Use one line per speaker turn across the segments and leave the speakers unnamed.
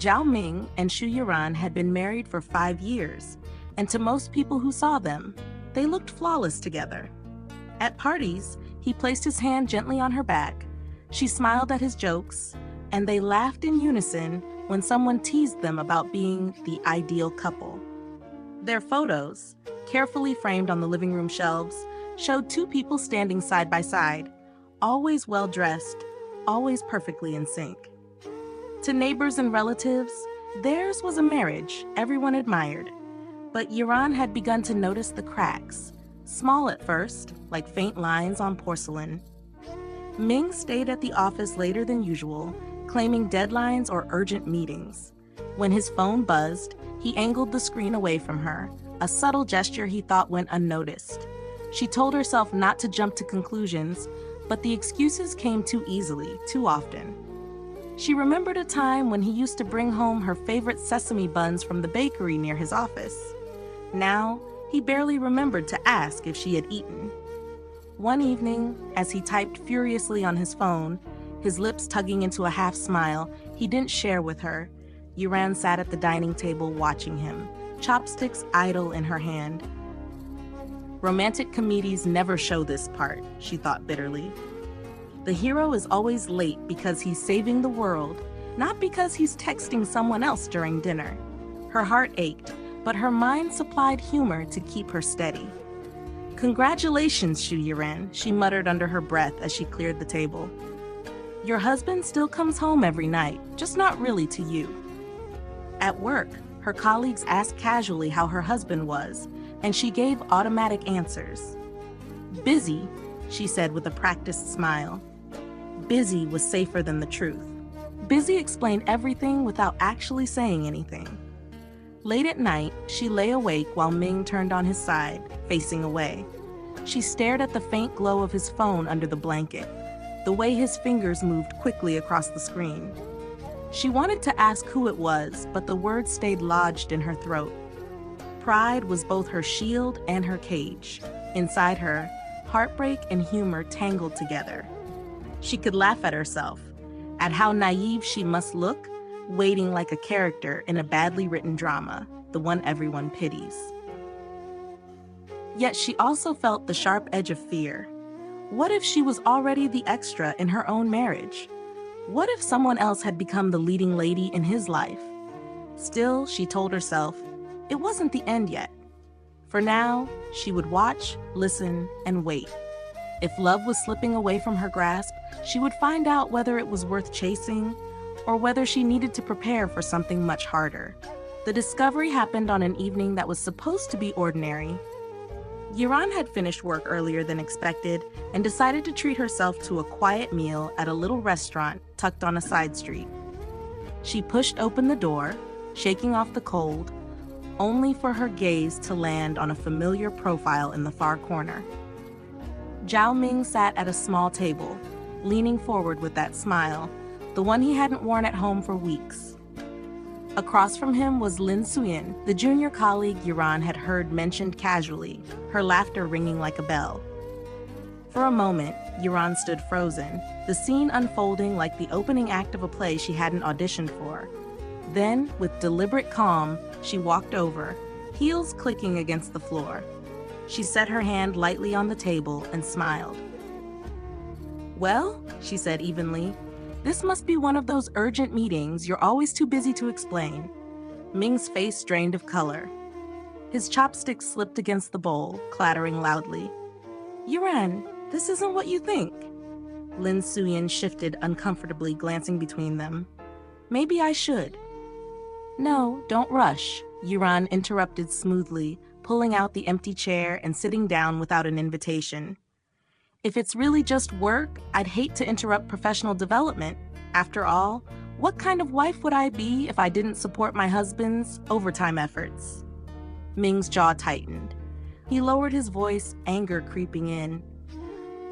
Zhao Ming and Xu Yiran had been married for 5 years, and to most people who saw them, they looked flawless together. At parties, he placed his hand gently on her back, she smiled at his jokes, and they laughed in unison when someone teased them about being the ideal couple. Their photos, carefully framed on the living room shelves, showed 2 people standing side by side, always well-dressed, always perfectly in sync. To neighbors and relatives, theirs was a marriage everyone admired, but Yiran had begun to notice the cracks, small at first, like faint lines on porcelain. Ming stayed at the office later than usual, claiming deadlines or urgent meetings. When his phone buzzed, he angled the screen away from her, a subtle gesture he thought went unnoticed. She told herself not to jump to conclusions, but the excuses came too easily, too often. She remembered a time when he used to bring home her favorite sesame buns from the bakery near his office. Now, he barely remembered to ask if she had eaten. One evening, as he typed furiously on his phone, his lips tugging into a half smile he didn't share with her, Yiran sat at the dining table watching him, chopsticks idle in her hand. Romantic comedies never show this part, she thought bitterly. The hero is always late because he's saving the world, not because he's texting someone else during dinner. Her heart ached, but her mind supplied humor to keep her steady. "Congratulations, Xu Yiran," she muttered under her breath as she cleared the table. "Your husband still comes home every night, just not really to you." At work, her colleagues asked casually how her husband was, and she gave automatic answers. "Busy," she said with a practiced smile. Busy was safer than the truth. Busy explained everything without actually saying anything. Late at night, she lay awake while Ming turned on his side, facing away. She stared at the faint glow of his phone under the blanket, the way his fingers moved quickly across the screen. She wanted to ask who it was, but the words stayed lodged in her throat. Pride was both her shield and her cage. Inside her, heartbreak and humor tangled together. She could laugh at herself, at how naive she must look, waiting like a character in a badly written drama, the one everyone pities. Yet she also felt the sharp edge of fear. What if she was already the extra in her own marriage? What if someone else had become the leading lady in his life? Still, she told herself, it wasn't the end yet. For now, she would watch, listen, and wait. If love was slipping away from her grasp, she would find out whether it was worth chasing or whether she needed to prepare for something much harder. The discovery happened on an evening that was supposed to be ordinary. Yiran had finished work earlier than expected and decided to treat herself to a quiet meal at a little restaurant tucked on a side street. She pushed open the door, shaking off the cold, only for her gaze to land on a familiar profile in the far corner. Zhao Ming sat at a small table, leaning forward with that smile, the one he hadn't worn at home for weeks. Across from him was Lin Suyin, the junior colleague Yiran had heard mentioned casually, her laughter ringing like a bell. For a moment, Yiran stood frozen, the scene unfolding like the opening act of a play she hadn't auditioned for. Then, with deliberate calm, she walked over, heels clicking against the floor. She set her hand lightly on the table and smiled. "Well," she said evenly, "this must be one of those urgent meetings you're always too busy to explain." Ming's face drained of color. His chopsticks slipped against the bowl, clattering loudly. "Yiran, this isn't what you think." Lin Suyin shifted uncomfortably, glancing between them. "Maybe I should." "No, don't rush," Yiran interrupted smoothly, pulling out the empty chair and sitting down without an invitation. "If it's really just work, I'd hate to interrupt professional development. After all, what kind of wife would I be if I didn't support my husband's overtime efforts?" Ming's jaw tightened. He lowered his voice, anger creeping in.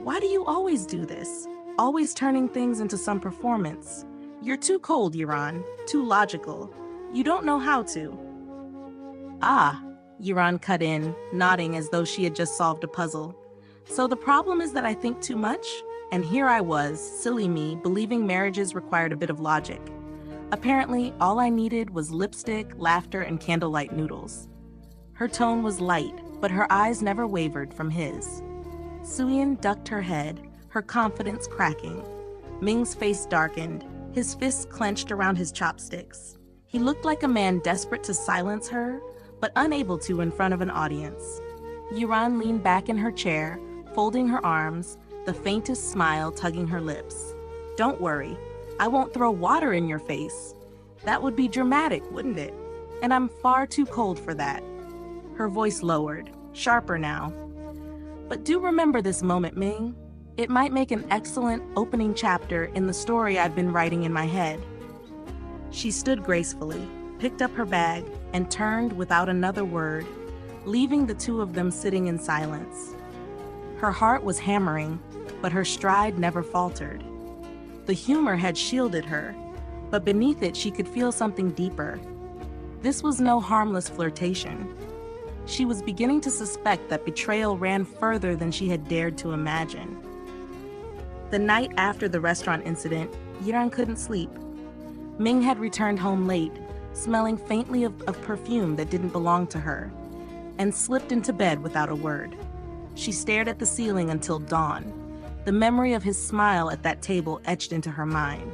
"Why do you always do this? Always turning things into some performance? You're too cold, Yiran, too logical. You don't know how to." "Ah," Yiran cut in, nodding as though she had just solved a puzzle. "So the problem is that I think too much? And here I was, silly me, believing marriages required a bit of logic. Apparently, all I needed was lipstick, laughter, and candlelight noodles. Her tone was light, but her eyes never wavered from his. Suyin ducked her head, her confidence cracking. Ming's face darkened, his fists clenched around his chopsticks. He looked like a man desperate to silence her, but unable to in front of an audience. Yuran leaned back in her chair, folding her arms, the faintest smile tugging her lips. "Don't worry, I won't throw water in your face. That would be dramatic, wouldn't it? And I'm far too cold for that." Her voice lowered, sharper now. "But do remember this moment, Ming. It might make an excellent opening chapter in the story I've been writing in my head." She stood gracefully, picked up her bag, and turned without another word, leaving the two of them sitting in silence. Her heart was hammering, but her stride never faltered. The humor had shielded her, but beneath it she could feel something deeper. This was no harmless flirtation. She was beginning to suspect that betrayal ran further than she had dared to imagine. The night after the restaurant incident, Yiran couldn't sleep. Ming had returned home late, smelling faintly of perfume that didn't belong to her, and slipped into bed without a word. She stared at the ceiling until dawn, the memory of his smile at that table etched into her mind.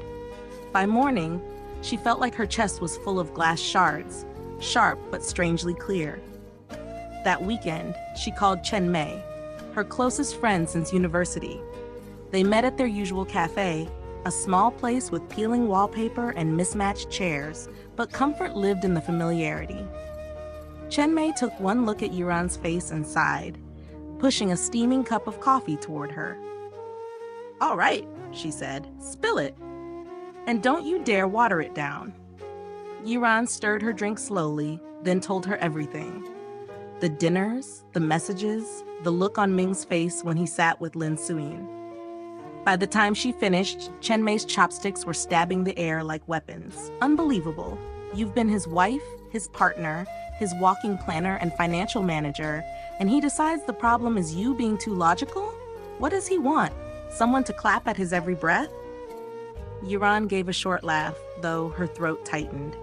By morning, she felt like her chest was full of glass shards, sharp but strangely clear. That weekend, she called Chen Mei, her closest friend since university. They met at their usual cafe, a small place with peeling wallpaper and mismatched chairs, but comfort lived in the familiarity. Chen Mei took one look at Yuran's face and sighed, pushing a steaming cup of coffee toward her. "All right," she said, "spill it. And don't you dare water it down." Yuran stirred her drink slowly, then told her everything. The dinners, the messages, the look on Ming's face when he sat with Lin Suyin. By the time she finished, Chen Mei's chopsticks were stabbing the air like weapons. "Unbelievable. You've been his wife, his partner, his walking planner and financial manager, and he decides the problem is you being too logical? What does he want? Someone to clap at his every breath?" Yuran gave a short laugh, though her throat tightened.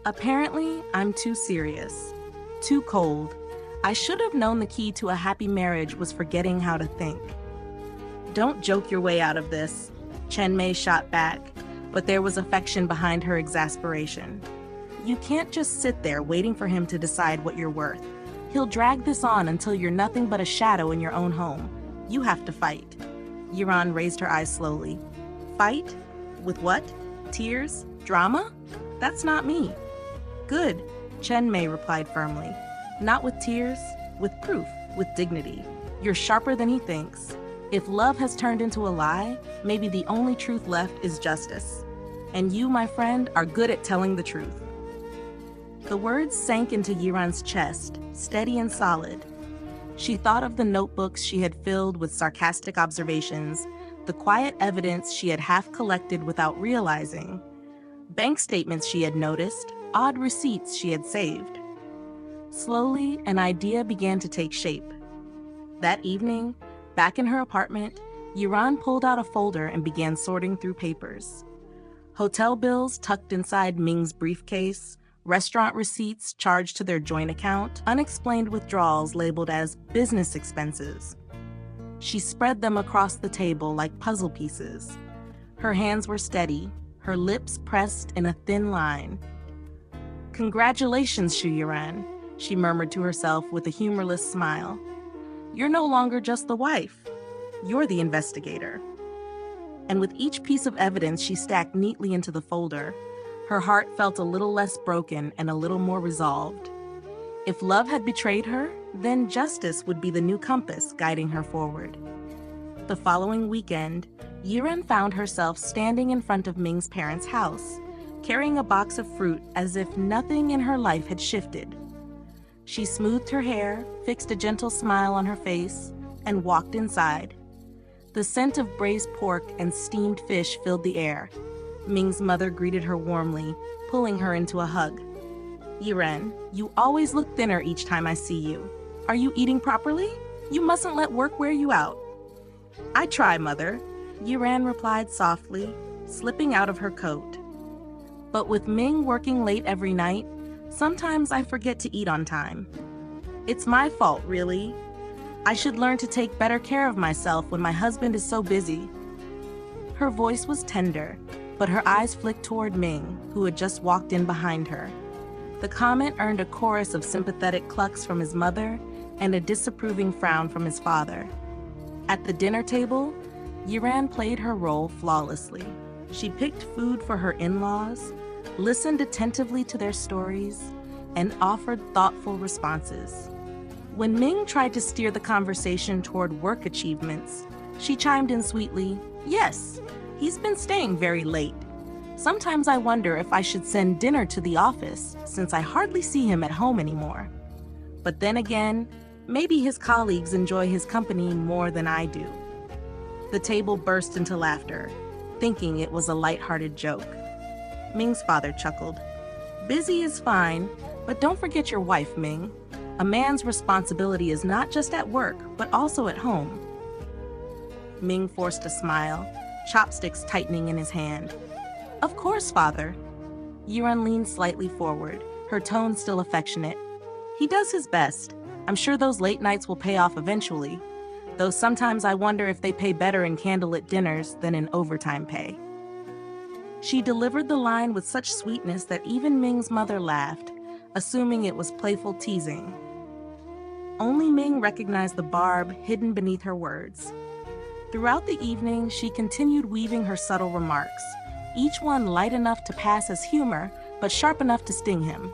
"Apparently, I'm too serious. Too cold. I should have known the key to a happy marriage was forgetting how to think." "Don't joke your way out of this," Chen Mei shot back, but there was affection behind her exasperation. "You can't just sit there waiting for him to decide what you're worth. He'll drag this on until you're nothing but a shadow in your own home. You have to fight." Yuran raised her eyes slowly. "Fight? With what? Tears? Drama? That's not me." "Good," Chen Mei replied firmly. "Not with tears, with proof, with dignity. You're sharper than he thinks. If love has turned into a lie, maybe the only truth left is justice. And you, my friend, are good at telling the truth." The words sank into Yiran's chest, steady and solid. She thought of the notebooks she had filled with sarcastic observations, the quiet evidence she had half collected without realizing, bank statements she had noticed, odd receipts she had saved. Slowly, an idea began to take shape. That evening, back in her apartment, Yuran pulled out a folder and began sorting through papers. Hotel bills tucked inside Ming's briefcase, restaurant receipts charged to their joint account, unexplained withdrawals labeled as business expenses. She spread them across the table like puzzle pieces. Her hands were steady, her lips pressed in a thin line. "Congratulations, Shu Yuran," she murmured to herself with a humorless smile. "You're no longer just the wife. You're the investigator." And with each piece of evidence she stacked neatly into the folder, her heart felt a little less broken and a little more resolved. If love had betrayed her, then justice would be the new compass guiding her forward. The following weekend, Yiran found herself standing in front of Ming's parents' house, carrying a box of fruit as if nothing in her life had shifted. She smoothed her hair, fixed a gentle smile on her face, and walked inside. The scent of braised pork and steamed fish filled the air. Ming's mother greeted her warmly, pulling her into a hug. "Yiran, you always look thinner each time I see you. Are you eating properly? You mustn't let work wear you out." "I try, Mother," Yiran replied softly, slipping out of her coat. But with Ming working late every night, sometimes I forget to eat on time. It's my fault, really. I should learn to take better care of myself when my husband is so busy." Her voice was tender, but her eyes flicked toward Ming, who had just walked in behind her. The comment earned a chorus of sympathetic clucks from his mother and a disapproving frown from his father. At the dinner table, Yiran played her role flawlessly. She picked food for her in-laws, listened attentively to their stories, and offered thoughtful responses. When Ming tried to steer the conversation toward work achievements, she chimed in sweetly, "Yes, he's been staying very late. Sometimes I wonder if I should send dinner to the office since I hardly see him at home anymore. But then again, maybe his colleagues enjoy his company more than I do." The table burst into laughter, thinking it was a light-hearted joke. Ming's father chuckled. "Busy is fine, but don't forget your wife, Ming. A man's responsibility is not just at work, but also at home." Ming forced a smile, chopsticks tightening in his hand. "Of course, father." Yiran leaned slightly forward, her tone still affectionate. "He does his best. I'm sure those late nights will pay off eventually, though sometimes I wonder if they pay better in candlelit dinners than in overtime pay." She delivered the line with such sweetness that even Ming's mother laughed, assuming it was playful teasing. Only Ming recognized the barb hidden beneath her words. Throughout the evening, she continued weaving her subtle remarks, each one light enough to pass as humor, but sharp enough to sting him.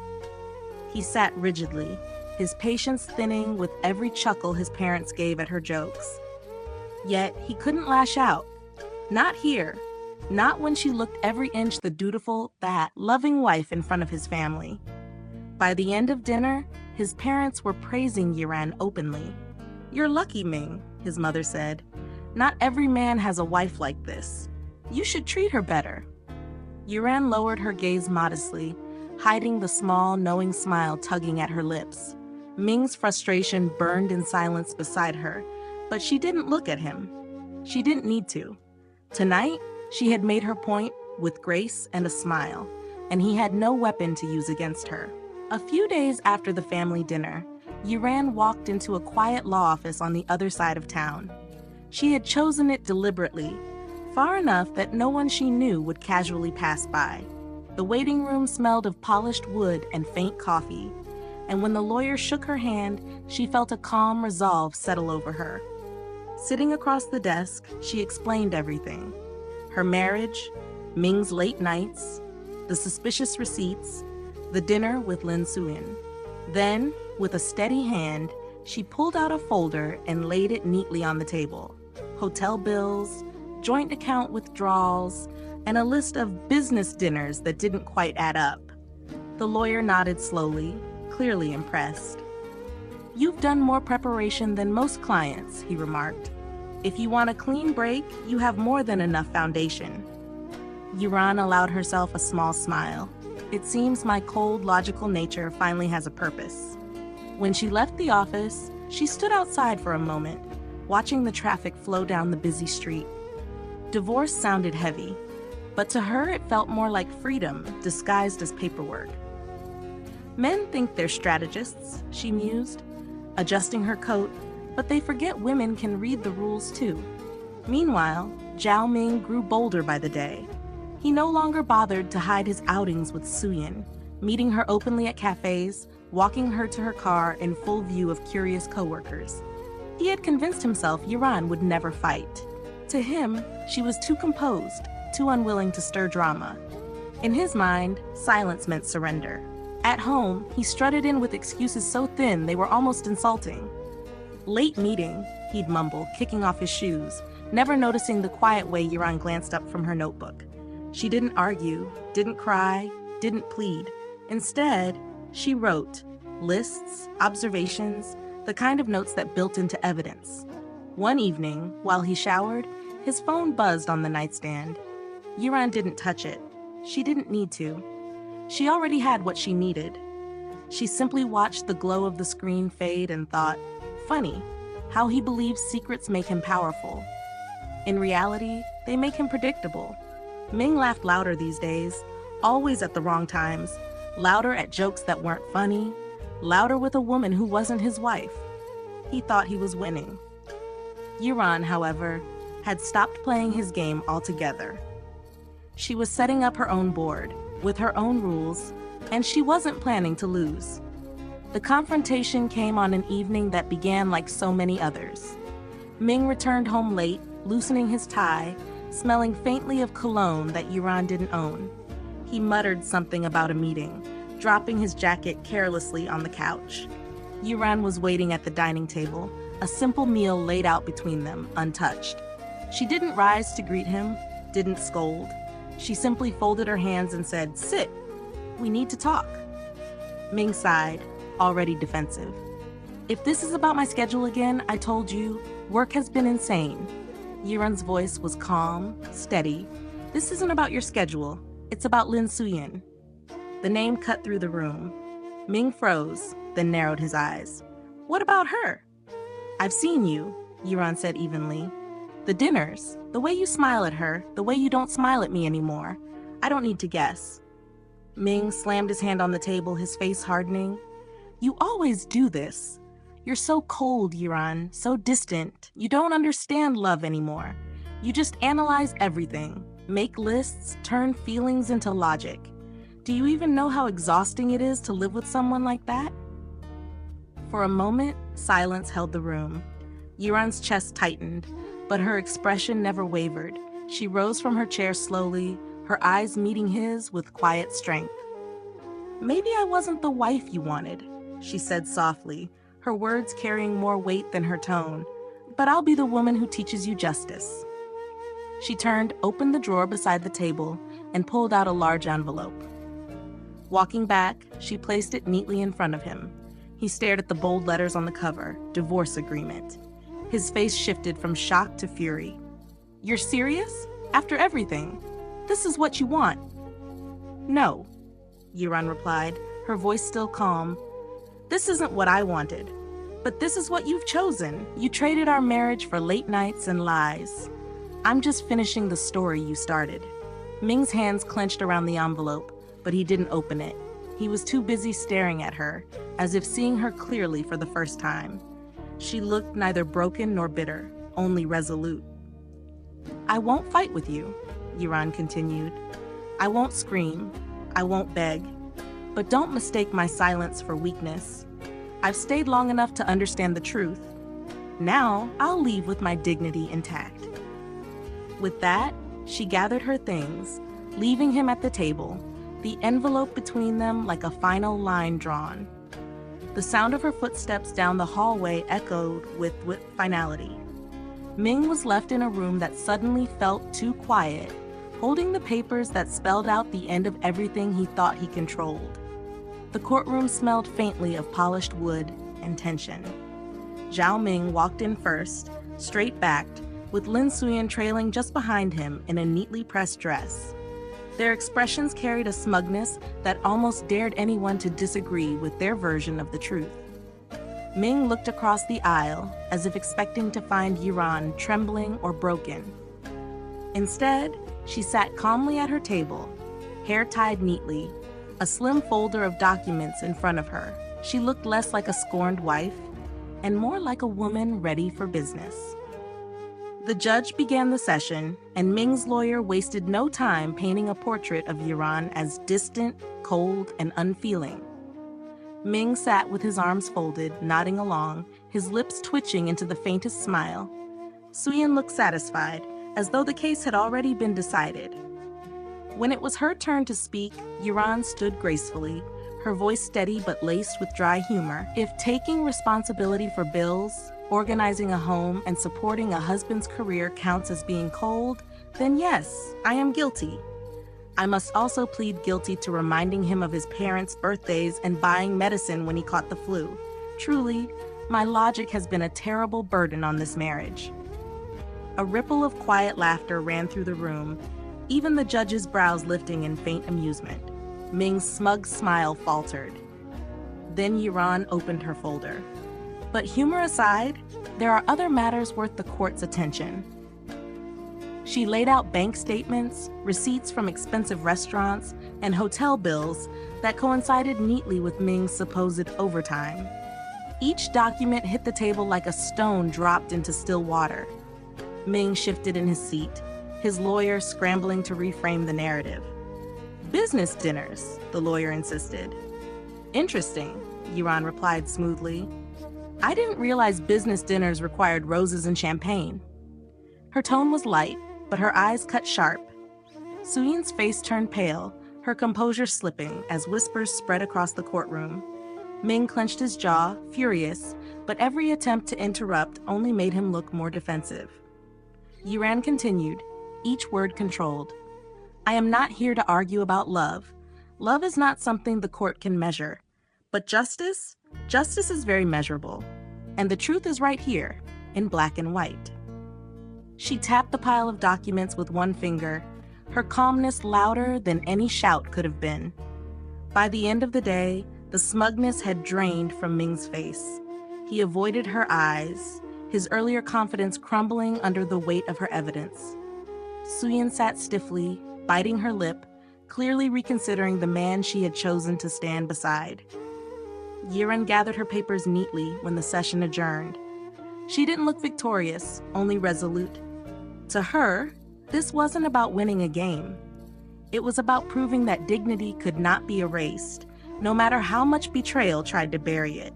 He sat rigidly, his patience thinning with every chuckle his parents gave at her jokes. Yet he couldn't lash out. Not here. Not when she looked every inch the dutiful, that loving wife in front of his family. By the end of dinner, his parents were praising Yiran openly. "You're lucky, Ming," his mother said. "Not every man has a wife like this. You should treat her better." Yiran lowered her gaze modestly, hiding the small, knowing smile tugging at her lips. Ming's frustration burned in silence beside her, but she didn't look at him. She didn't need to. Tonight, she had made her point with grace and a smile, and he had no weapon to use against her. A few days after the family dinner, Yiran walked into a quiet law office on the other side of town. She had chosen it deliberately, far enough that no one she knew would casually pass by. The waiting room smelled of polished wood and faint coffee, and when the lawyer shook her hand, she felt a calm resolve settle over her. Sitting across the desk, she explained everything. Her marriage, Ming's late nights, the suspicious receipts, the dinner with Lin Suyin. Then, with a steady hand, she pulled out a folder and laid it neatly on the table. Hotel bills, joint account withdrawals, and a list of business dinners that didn't quite add up. The lawyer nodded slowly, clearly impressed. "You've done more preparation than most clients," he remarked. "If you want a clean break, you have more than enough foundation." Yiran allowed herself a small smile. "It seems my cold, logical nature finally has a purpose." When she left the office, she stood outside for a moment, watching the traffic flow down the busy street. Divorce sounded heavy, but to her it felt more like freedom disguised as paperwork. "Men think they're strategists," she mused, adjusting her coat, "but they forget women can read the rules too." Meanwhile, Zhao Ming grew bolder by the day. He no longer bothered to hide his outings with Suyin, meeting her openly at cafes, walking her to her car in full view of curious coworkers. He had convinced himself Yiran would never fight. To him, she was too composed, too unwilling to stir drama. In his mind, silence meant surrender. At home, he strutted in with excuses so thin they were almost insulting. "Late meeting," he'd mumble, kicking off his shoes, never noticing the quiet way Yiran glanced up from her notebook. She didn't argue, didn't cry, didn't plead. Instead, she wrote lists, observations, the kind of notes that built into evidence. One evening, while he showered, his phone buzzed on the nightstand. Yiran didn't touch it. She didn't need to. She already had what she needed. She simply watched the glow of the screen fade and thought, funny, how he believes secrets make him powerful. In reality, they make him predictable. Ming laughed louder these days, always at the wrong times, louder at jokes that weren't funny, louder with a woman who wasn't his wife. He thought he was winning. Yuran, however, had stopped playing his game altogether. She was setting up her own board, with her own rules, and she wasn't planning to lose. The confrontation came on an evening that began like so many others. Ming returned home late, loosening his tie, smelling faintly of cologne that Yuran didn't own. He muttered something about a meeting, dropping his jacket carelessly on the couch. Yuran was waiting at the dining table, a simple meal laid out between them, untouched. She didn't rise to greet him, didn't scold. She simply folded her hands and said, "Sit. We need to talk." Ming sighed, already defensive. "If this is about my schedule again, I told you, work has been insane." Yuran's voice was calm, steady. "This isn't about your schedule. It's about Lin Suyin." The name cut through the room. Ming froze, then narrowed his eyes. "What about her?" "I've seen you," Yuran said evenly. "The dinners, the way you smile at her, the way you don't smile at me anymore. I don't need to guess." Ming slammed his hand on the table, his face hardening. "You always do this. You're so cold, Yuran, so distant. You don't understand love anymore. You just analyze everything, make lists, turn feelings into logic. Do you even know how exhausting it is to live with someone like that?" For a moment, silence held the room. Yuran's chest tightened, but her expression never wavered. She rose from her chair slowly, her eyes meeting his with quiet strength. "Maybe I wasn't the wife you wanted," she said softly, her words carrying more weight than her tone, "but I'll be the woman who teaches you justice." She turned, opened the drawer beside the table, and pulled out a large envelope. Walking back, she placed it neatly in front of him. He stared at the bold letters on the cover, "Divorce Agreement." His face shifted from shock to fury. "You're serious? After everything? This is what you want?" "No," Yuran replied, her voice still calm. "This isn't what I wanted. But this is what you've chosen. You traded our marriage for late nights and lies. I'm just finishing the story you started." Ming's hands clenched around the envelope, but he didn't open it. He was too busy staring at her, as if seeing her clearly for the first time. She looked neither broken nor bitter, only resolute. "I won't fight with you," Yuran continued. "I won't scream. I won't beg. But don't mistake my silence for weakness. I've stayed long enough to understand the truth. Now I'll leave with my dignity intact." With that, she gathered her things, leaving him at the table, the envelope between them like a final line drawn. The sound of her footsteps down the hallway echoed with finality. Ming was left in a room that suddenly felt too quiet, holding the papers that spelled out the end of everything he thought he controlled. The courtroom smelled faintly of polished wood and tension. Zhao Ming walked in first, straight-backed, with Lin Suyin trailing just behind him in a neatly pressed dress. Their expressions carried a smugness that almost dared anyone to disagree with their version of the truth. Ming looked across the aisle, as if expecting to find Yuran trembling or broken. Instead, she sat calmly at her table, hair tied neatly, a slim folder of documents in front of her. She looked less like a scorned wife, and more like a woman ready for business. The judge began the session, and Ming's lawyer wasted no time painting a portrait of Yuran as distant, cold, and unfeeling. Ming sat with his arms folded, nodding along, his lips twitching into the faintest smile. Suyin looked satisfied, as though the case had already been decided. When it was her turn to speak, Yuran stood gracefully, her voice steady but laced with dry humor. "If taking responsibility for bills, organizing a home, and supporting a husband's career counts as being cold, then yes, I am guilty. I must also plead guilty to reminding him of his parents' birthdays and buying medicine when he caught the flu. Truly, my logic has been a terrible burden on this marriage." A ripple of quiet laughter ran through the room, even the judge's brows lifting in faint amusement. Ming's smug smile faltered. Then Yuran opened her folder. "But humor aside, there are other matters worth the court's attention." She laid out bank statements, receipts from expensive restaurants, and hotel bills that coincided neatly with Ming's supposed overtime. Each document hit the table like a stone dropped into still water. Ming shifted in his seat, his lawyer scrambling to reframe the narrative. "Business dinners," the lawyer insisted. "Interesting," Yuran replied smoothly. "I didn't realize business dinners required roses and champagne." Her tone was light, but her eyes cut sharp. Suyin's face turned pale, her composure slipping as whispers spread across the courtroom. Ming clenched his jaw, furious, but every attempt to interrupt only made him look more defensive. Yuran continued, each word controlled. "I am not here to argue about love. Love is not something the court can measure. But justice? Justice is very measurable. And the truth is right here, in black and white." She tapped the pile of documents with one finger, her calmness louder than any shout could have been. By the end of the day, the smugness had drained from Ming's face. He avoided her eyes, his earlier confidence crumbling under the weight of her evidence. Suyin sat stiffly, biting her lip, clearly reconsidering the man she had chosen to stand beside. Yiren gathered her papers neatly when the session adjourned. She didn't look victorious, only resolute. To her, this wasn't about winning a game. It was about proving that dignity could not be erased, no matter how much betrayal tried to bury it.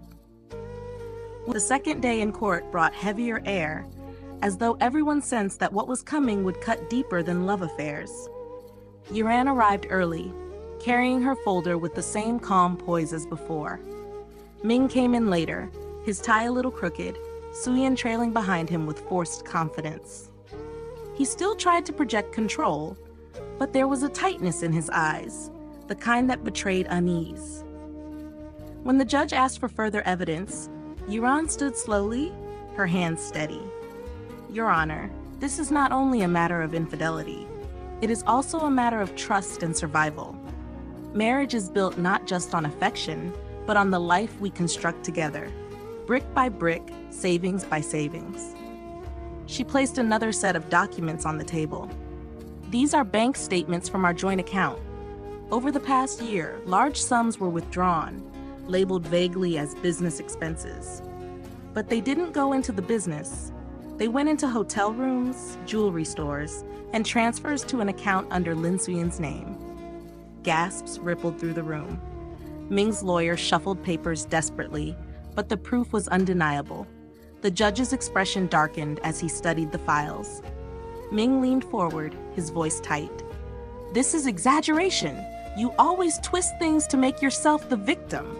The second day in court brought heavier air, as though everyone sensed that what was coming would cut deeper than love affairs. Yuran arrived early, carrying her folder with the same calm poise as before. Ming came in later, his tie a little crooked, Suyin trailing behind him with forced confidence. He still tried to project control, but there was a tightness in his eyes, the kind that betrayed unease. When the judge asked for further evidence, Yuran stood slowly, her hands steady. "Your Honor, this is not only a matter of infidelity. It is also a matter of trust and survival. Marriage is built not just on affection, but on the life we construct together, brick by brick, savings by savings." She placed another set of documents on the table. "These are bank statements from our joint account. Over the past year, large sums were withdrawn, labeled vaguely as business expenses. But they didn't go into the business. They went into hotel rooms, jewelry stores, and transfers to an account under Lin Suyin's name." Gasps rippled through the room. Ming's lawyer shuffled papers desperately, but the proof was undeniable. The judge's expression darkened as he studied the files. Ming leaned forward, his voice tight. "This is exaggeration. You always twist things to make yourself the victim."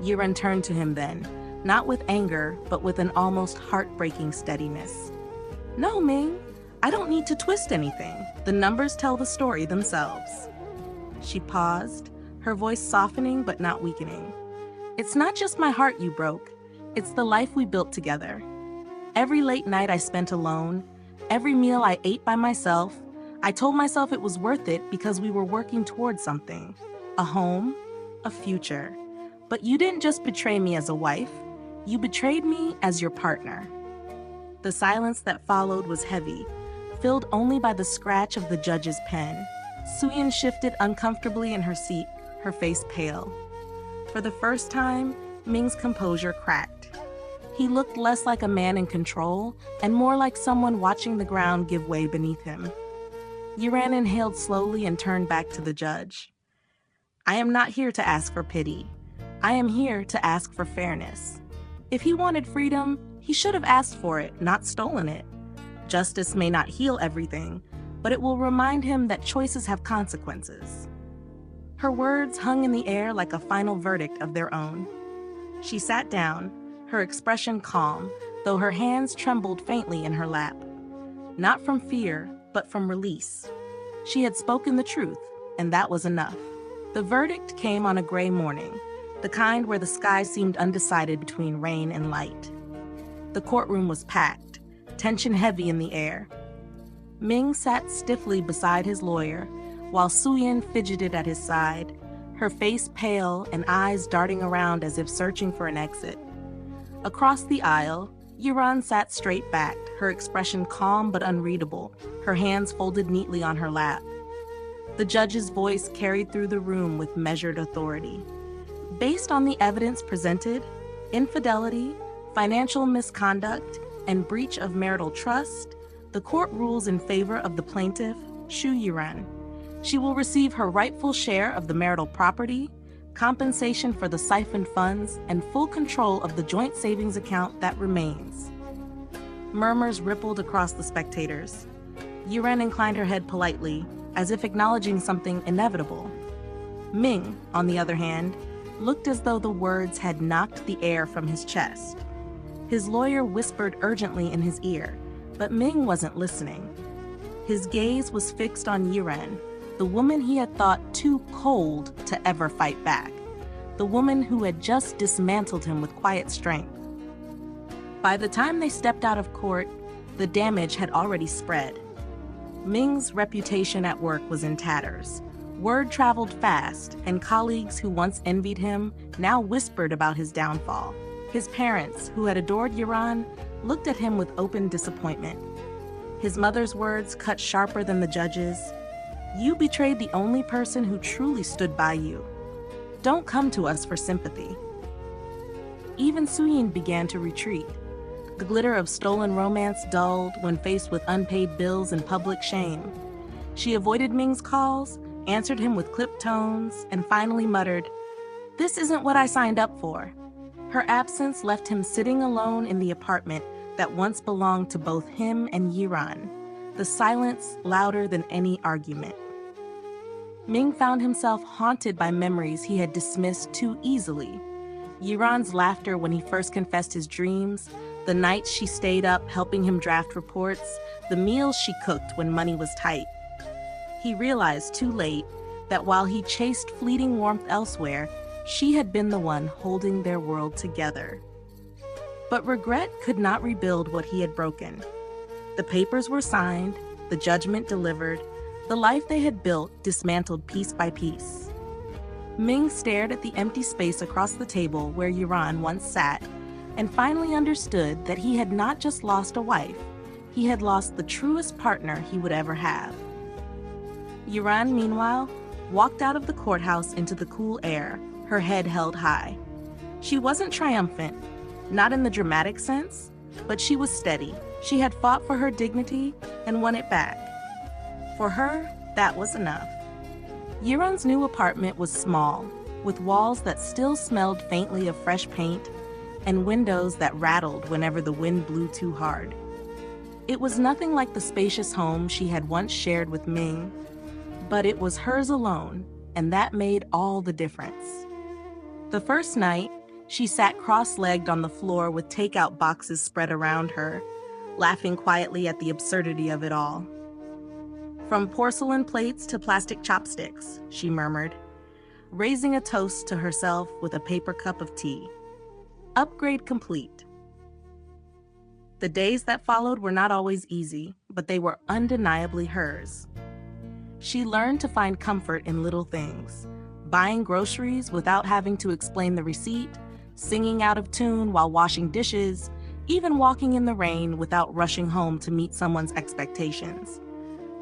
Yuran turned to him then, not with anger, but with an almost heartbreaking steadiness. "No, Ming, I don't need to twist anything. The numbers tell the story themselves." She paused, her voice softening but not weakening. "It's not just my heart you broke. It's the life we built together. Every late night I spent alone, every meal I ate by myself, I told myself it was worth it because we were working towards something. A home, a future. But you didn't just betray me as a wife, you betrayed me as your partner." The silence that followed was heavy, filled only by the scratch of the judge's pen. Suyin shifted uncomfortably in her seat, her face pale. For the first time, Ming's composure cracked. He looked less like a man in control and more like someone watching the ground give way beneath him. Yuran inhaled slowly and turned back to the judge. "I am not here to ask for pity. I am here to ask for fairness. If he wanted freedom, he should have asked for it, not stolen it. Justice may not heal everything, but it will remind him that choices have consequences." Her words hung in the air like a final verdict of their own. She sat down, her expression calm, though her hands trembled faintly in her lap. Not from fear, but from release. She had spoken the truth, and that was enough. The verdict came on a gray morning, the kind where the sky seemed undecided between rain and light. The courtroom was packed, tension heavy in the air. Ming sat stiffly beside his lawyer, while Suyin fidgeted at his side, her face pale and eyes darting around as if searching for an exit. Across the aisle, Yuran sat straight-backed, her expression calm but unreadable, her hands folded neatly on her lap. The judge's voice carried through the room with measured authority. Based on the evidence presented, infidelity, financial misconduct, and breach of marital trust, the court rules in favor of the plaintiff, Shu Yuran. She will receive her rightful share of the marital property, compensation for the siphoned funds, and full control of the joint savings account that remains. Murmurs rippled across the spectators. Yuran inclined her head politely, as if acknowledging something inevitable. Ming, on the other hand, looked as though the words had knocked the air from his chest. His lawyer whispered urgently in his ear, but Ming wasn't listening. His gaze was fixed on Yuran, the woman he had thought too cold to ever fight back, the woman who had just dismantled him with quiet strength. By the time they stepped out of court, the damage had already spread. Ming's reputation at work was in tatters. Word traveled fast, and colleagues who once envied him now whispered about his downfall. His parents, who had adored Yuran, looked at him with open disappointment. His mother's words cut sharper than the judge's. "You betrayed the only person who truly stood by you. Don't come to us for sympathy." Even Suyin began to retreat. The glitter of stolen romance dulled when faced with unpaid bills and public shame. She avoided Ming's calls, answered him with clipped tones, and finally muttered, "This isn't what I signed up for." Her absence left him sitting alone in the apartment that once belonged to both him and Yuran, the silence louder than any argument. Ming found himself haunted by memories he had dismissed too easily. Yuran's laughter when he first confessed his dreams, the nights she stayed up helping him draft reports, the meals she cooked when money was tight. He realized too late that while he chased fleeting warmth elsewhere, she had been the one holding their world together. But regret could not rebuild what he had broken. The papers were signed, the judgment delivered, the life they had built dismantled piece by piece. Ming stared at the empty space across the table where Yuran once sat, and finally understood that he had not just lost a wife, he had lost the truest partner he would ever have. Yuran, meanwhile, walked out of the courthouse into the cool air, her head held high. She wasn't triumphant, not in the dramatic sense, but she was steady. She had fought for her dignity and won it back. For her, that was enough. Yuran's new apartment was small, with walls that still smelled faintly of fresh paint and windows that rattled whenever the wind blew too hard. It was nothing like the spacious home she had once shared with Ming, but it was hers alone, and that made all the difference. The first night, she sat cross-legged on the floor with takeout boxes spread around her, laughing quietly at the absurdity of it all. "From porcelain plates to plastic chopsticks," she murmured, raising a toast to herself with a paper cup of tea. Upgrade complete. The days that followed were not always easy, but they were undeniably hers. She learned to find comfort in little things, buying groceries without having to explain the receipt, singing out of tune while washing dishes, even walking in the rain without rushing home to meet someone's expectations.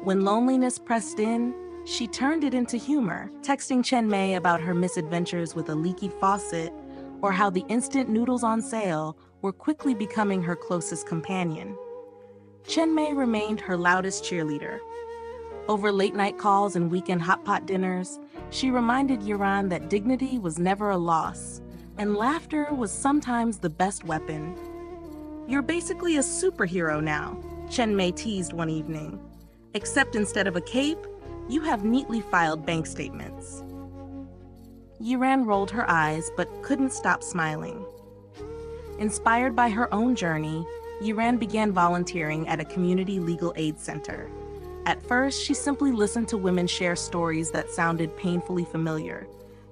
When loneliness pressed in, she turned it into humor, texting Chen Mei about her misadventures with a leaky faucet, or how the instant noodles on sale were quickly becoming her closest companion. Chen Mei remained her loudest cheerleader. Over late-night calls and weekend hot pot dinners, she reminded Yuran that dignity was never a loss, and laughter was sometimes the best weapon. "You're basically a superhero now," Chen Mei teased one evening. "Except instead of a cape, you have neatly filed bank statements." Yuran rolled her eyes but couldn't stop smiling. Inspired by her own journey, Yuran began volunteering at a community legal aid center. At first, she simply listened to women share stories that sounded painfully familiar: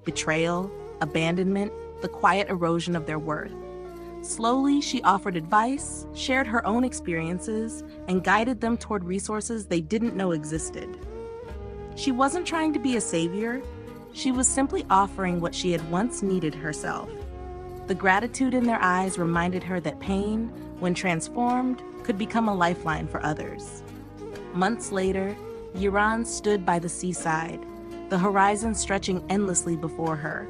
betrayal, abandonment, the quiet erosion of their worth. Slowly, she offered advice, shared her own experiences, and guided them toward resources they didn't know existed. She wasn't trying to be a savior. She was simply offering what she had once needed herself. The gratitude in their eyes reminded her that pain, when transformed, could become a lifeline for others. Months later, Yiran stood by the seaside, the horizon stretching endlessly before her.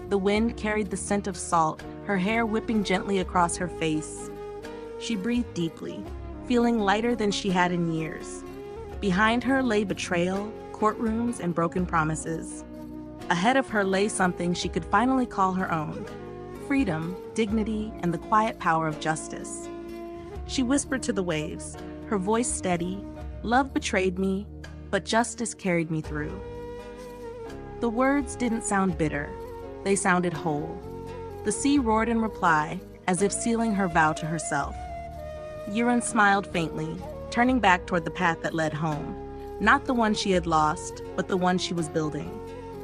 The wind carried the scent of salt, her hair whipping gently across her face. She breathed deeply, feeling lighter than she had in years. Behind her lay betrayal, courtrooms, and broken promises. Ahead of her lay something she could finally call her own: freedom, dignity, and the quiet power of justice. She whispered to the waves, her voice steady, "Love betrayed me, but justice carried me through." The words didn't sound bitter. They sounded whole. The sea roared in reply, as if sealing her vow to herself. Yiran smiled faintly, turning back toward the path that led home. Not the one she had lost, but the one she was building.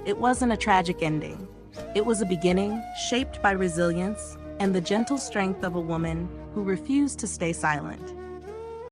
It wasn't a tragic ending. It was a beginning, shaped by resilience and the gentle strength of a woman who refused to stay silent.